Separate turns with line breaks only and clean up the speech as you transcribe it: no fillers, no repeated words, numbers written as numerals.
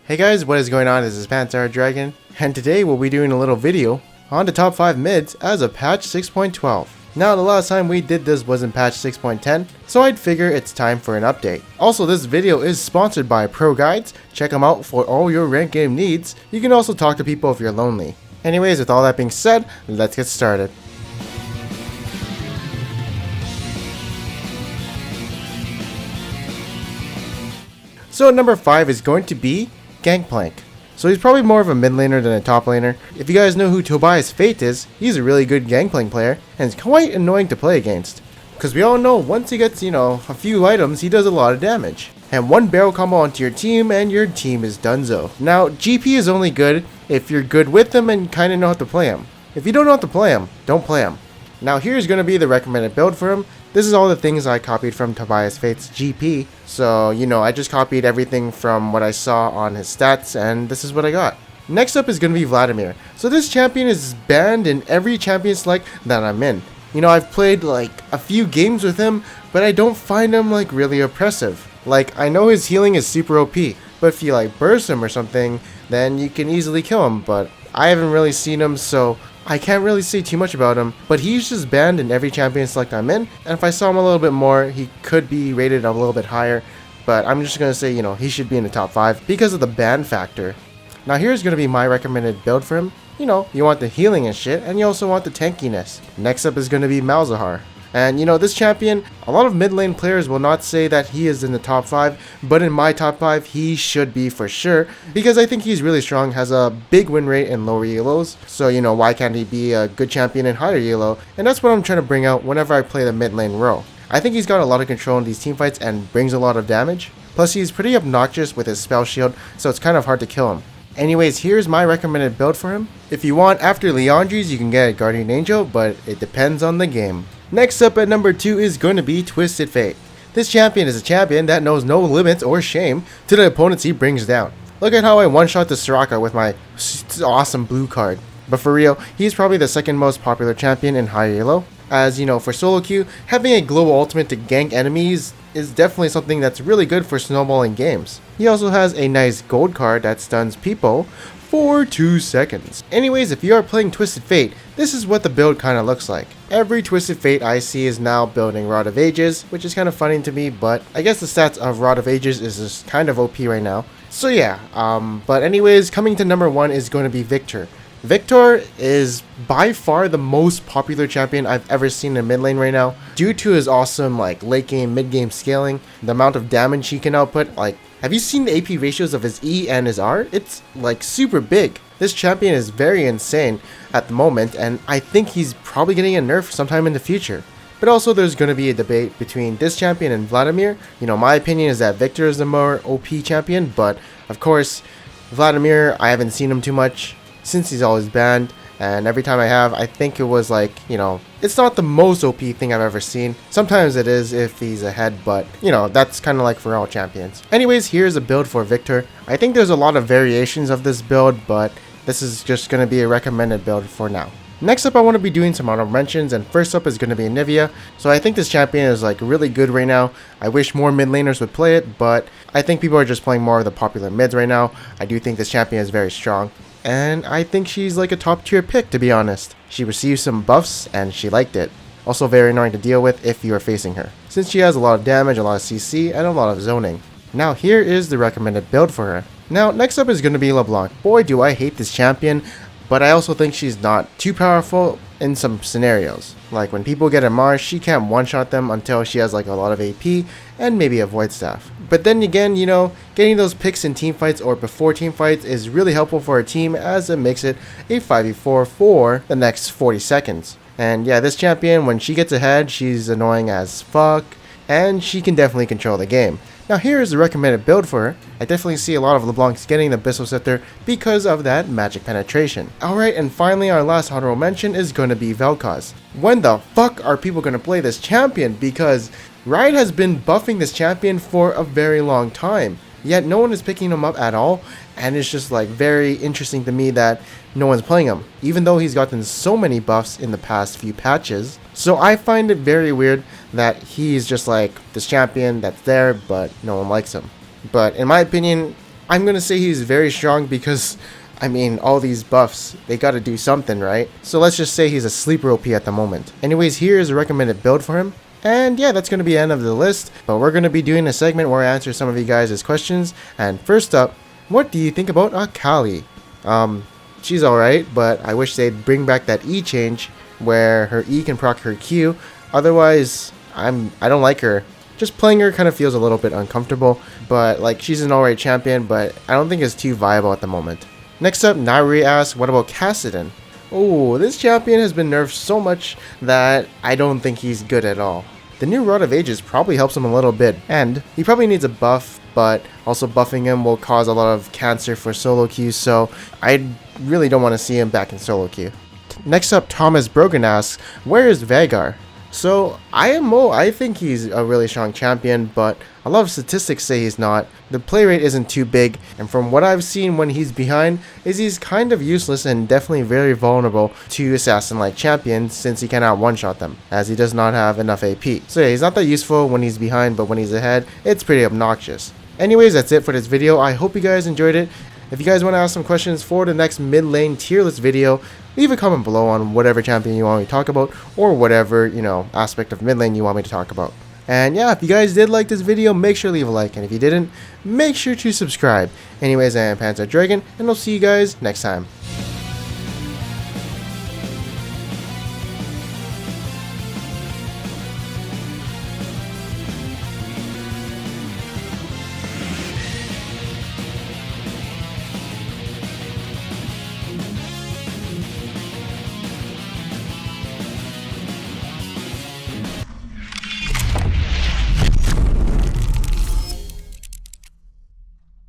Hey guys, what is going on? This is Malzahar Dragon, and today we'll be doing a little video on the top 5 mids as of patch 6.12. Now, the last time we did this was in patch 6.10, so I'd figure it's time for an update. Also, this video is sponsored by Pro Guides. Check them out for all your rank game needs. You can also talk to people if you're lonely. Anyways, with all that being said, let's get started. So at number 5 is going to be Gangplank. So he's probably more of a mid laner than a top laner. If you guys know who Tobias Fate is, he's a really good Gangplank player, and it's quite annoying to play against. Because we all know once he gets, a few items, he does a lot of damage. And one barrel combo onto your team, and your team is donezo. Now, GP is only good if you're good with him and kind of know how to play him. If you don't know how to play him, don't play him. Now here's going to be the recommended build for him. This is all the things I copied from Tobias Fate's GP. So, I just copied everything from what I saw on his stats, and this is what I got. Next up is going to be Vladimir. So this champion is banned in every champion select that I'm in. I've played like a few games with him, but I don't find him like really oppressive. Like, I know his healing is super OP, but if you like burst him or something, then you can easily kill him, but I haven't really seen him, so I can't really say too much about him, but he's just banned in every champion select I'm in, and if I saw him a little bit more, he could be rated a little bit higher, but I'm just going to say, he should be in the top 5 because of the ban factor. Now here's going to be my recommended build for him. You want the healing and shit, and you also want the tankiness. Next up is going to be Malzahar. And this champion, a lot of mid lane players will not say that he is in the top 5, but in my top 5, he should be for sure, because I think he's really strong, has a big win rate in lower elos, so why can't he be a good champion in higher elo, and that's what I'm trying to bring out whenever I play the mid lane role. I think he's got a lot of control in these teamfights and brings a lot of damage, plus he's pretty obnoxious with his spell shield, so it's kind of hard to kill him. Anyways, here's my recommended build for him. If you want after Leandri's, you can get a Guardian Angel, but it depends on the game. Next up at number 2 is going to be Twisted Fate. This champion is a champion that knows no limits or shame to the opponents he brings down. Look at how I one-shot the Soraka with my awesome blue card. But for real, he's probably the second most popular champion in high elo. As for solo queue, having a global ultimate to gank enemies is definitely something that's really good for snowballing games. He also has a nice gold card that stuns people for 2 seconds. Anyways, if you are playing Twisted Fate, this is what the build kind of looks like. Every Twisted Fate I see is now building Rod of Ages, which is kind of funny to me, but I guess the stats of Rod of Ages is just kind of OP right now. So yeah, but anyways, coming to number 1 is going to be Victor. Victor is by far the most popular champion I've ever seen in mid lane right now, due to his awesome late game, mid game scaling, the amount of damage he can output. Have you seen the AP ratios of his E and his R? It's super big. This champion is very insane at the moment, and I think he's probably getting a nerf sometime in the future. But also there's going to be a debate between this champion and Vladimir. My opinion is that Victor is the more OP champion, but of course, Vladimir, I haven't seen him too much since he's always banned, and every time I have, I think it was it's not the most OP thing I've ever seen. Sometimes it is if he's ahead, but that's kind of like for all champions. Anyways, here's a build for Victor. I think there's a lot of variations of this build, but this is just going to be a recommended build for now. Next up, I want to be doing some honorable mentions, and first up is going to be Nivea. So I think this champion is really good right now. I wish more mid laners would play it, but I think people are just playing more of the popular mids right now. I do think this champion is very strong, and I think she's a top tier pick, to be honest. She received some buffs and she liked it. Also very annoying to deal with if you are facing her, since she has a lot of damage, a lot of CC, and a lot of zoning. Now here is the recommended build for her. Now next up is going to be LeBlanc. Boy, do I hate this champion, but I also think she's not too powerful in some scenarios. Like when people get a Mars, she can't one-shot them until she has a lot of AP and maybe a Void Staff. But then again, getting those picks in teamfights or before teamfights is really helpful for a team, as it makes it a 5v4 for the next 40 seconds. And yeah, this champion, when she gets ahead, she's annoying as fuck, and she can definitely control the game. Now here is the recommended build for her. I definitely see a lot of LeBlancs getting the Abyssal Scepter because of that magic penetration. Alright, and finally our last honorable mention is going to be Vel'Koz. When the fuck are people going to play this champion? Because Riot has been buffing this champion for a very long time, yet no one is picking him up at all, and it's just very interesting to me that no one's playing him, even though he's gotten so many buffs in the past few patches. So I find it very weird that he's just this champion that's there, but no one likes him. But in my opinion, I'm going to say he's very strong because, I mean, all these buffs, they got to do something, right? So let's just say he's a sleeper OP at the moment. Anyways, here is a recommended build for him. And yeah, that's going to be the end of the list. But we're going to be doing a segment where I answer some of you guys' questions. And first up, what do you think about Akali? She's alright, but I wish they'd bring back that E change where her E can proc her Q. Otherwise, I don't like her. Just playing her kind of feels a little bit uncomfortable, but like she's an alright champion, but I don't think it's too viable at the moment. Next up, Nairi asks, what about Kassadin? Oh, this champion has been nerfed so much that I don't think he's good at all. The new Rod of Ages probably helps him a little bit, and he probably needs a buff, but also buffing him will cause a lot of cancer for solo queues, so I really don't want to see him back in solo queue. Next up, Thomas Brogan asks, where is Veigar? So, I think he's a really strong champion, but a lot of statistics say he's not. The play rate isn't too big, and from what I've seen when he's behind, he's kind of useless and definitely very vulnerable to assassin-like champions since he cannot one-shot them, as he does not have enough AP. So yeah, he's not that useful when he's behind, but when he's ahead, it's pretty obnoxious. Anyways, that's it for this video. I hope you guys enjoyed it. If you guys want to ask some questions for the next mid lane tier list video, leave a comment below on whatever champion you want me to talk about, or whatever, aspect of mid lane you want me to talk about. And yeah, if you guys did like this video, make sure to leave a like, and if you didn't, make sure to subscribe. Anyways, I am Panzer Dragon, and I'll see you guys next time.